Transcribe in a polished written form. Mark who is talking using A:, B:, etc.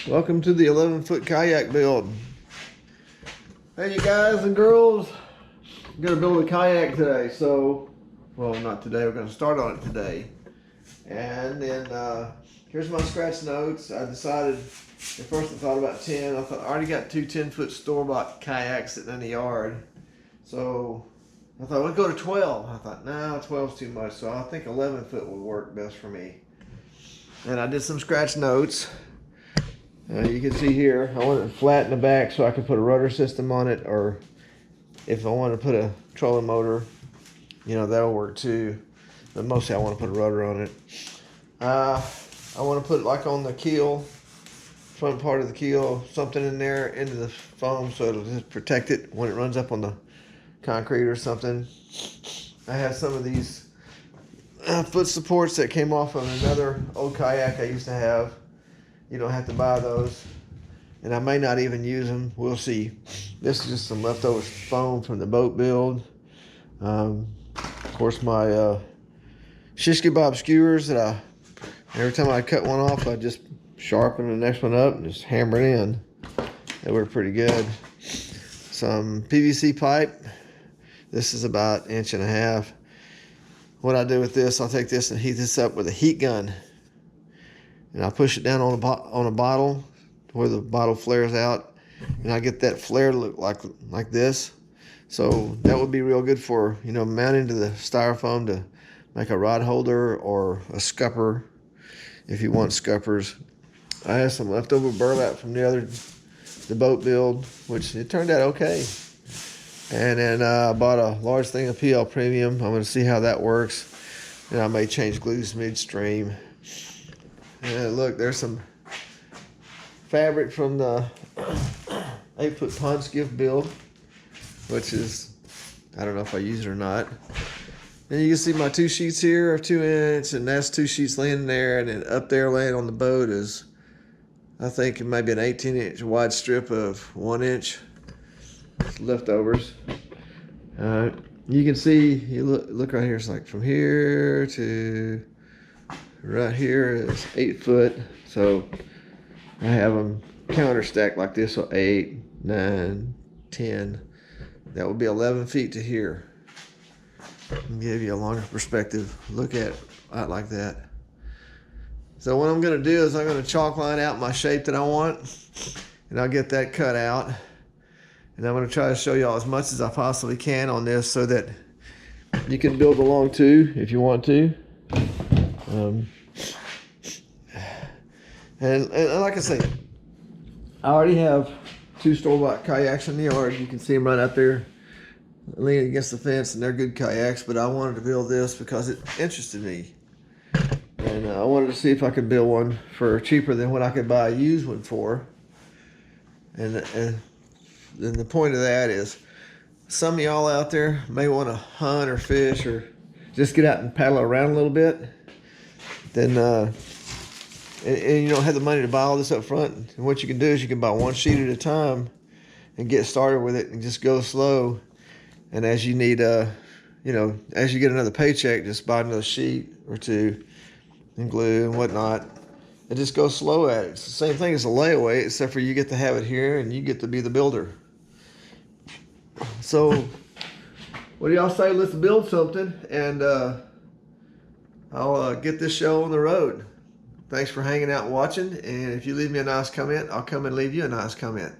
A: Welcome to the 11-foot kayak build. Hey you guys and girls, I'm gonna build a kayak today. Well, not today, we're gonna start on it today. And then here's my scratch notes. I decided, at first I thought about 10. I already got two 10-foot store-bought kayaks sitting in the yard. So I thought, let's go to 12. I thought, no, 12's too much. So I think 11-foot would work best for me. And I did some scratch notes. You can see here, I want it flat in the back so I can put a rudder system on it, or if I want to put a trolling motor, that'll work too. But mostly I want to put a rudder on it. I want to put like on the keel, front part of the keel, something in there into the foam so it'll just protect it when it runs up on the concrete or something. I have some of these foot supports that came off of another old kayak I used to have. You don't have to buy those, and I may not even use them. We'll see. This is just some leftover foam from the boat build. Of course, my shish kebab skewers that every time I cut one off, I just sharpen the next one up and just hammer it in. They were pretty good. Some PVC pipe. This is about 1.5 inches. What I do with this, I'll take this and heat this up with a heat gun. And I push it down on a bottle where the bottle flares out, and I get that flare look like this. So that would be real good for mounting to the styrofoam to make a rod holder or a scupper if you want scuppers. I have some leftover burlap from the boat build, which it turned out okay. And then I bought a large thing of PL Premium. I'm going to see how that works, and I may change glues midstream. And look, there's some fabric from the 8-foot pond skiff build, which is, I don't know if I use it or not. And you can see my 2 sheets here are 2 inch, and that's 2 sheets laying there, and then up there laying on the boat is, I think it might be an 18-inch wide strip of 1 inch leftovers. You can see, you look right here, it's like from here to right here is 8 foot, so I have them counter stacked like this, so 8, 9, 10. That would be 11 feet to here. I'll give you a longer perspective. Look at it like that. So what I'm going to do is I'm going to chalk line out my shape that I want, and I'll get that cut out. And I'm going to try to show y'all as much as I possibly can on this so that you can build along too if you want to. And like I say, I already have 2 store-bought kayaks in the yard. You can see them right out there leaning against the fence, and they're good kayaks, but I wanted to build this because it interested me. And I wanted to see if I could build one for cheaper than what I could buy a used one for. And then the point of that is, some of y'all out there may want to hunt or fish or just get out and paddle around a little bit. Then and you don't have the money to buy all this up front. And what you can do is you can buy 1 sheet at a time and get started with it and just go slow. And as you need, as you get another paycheck, just buy another sheet or 2 and glue and whatnot. And just go slow at it. It's the same thing as a layaway, except for you get to have it here and you get to be the builder. So what do y'all say? Let's build something, and I'll get this show on the road. Thanks for hanging out and watching, and if you leave me a nice comment, I'll come and leave you a nice comment.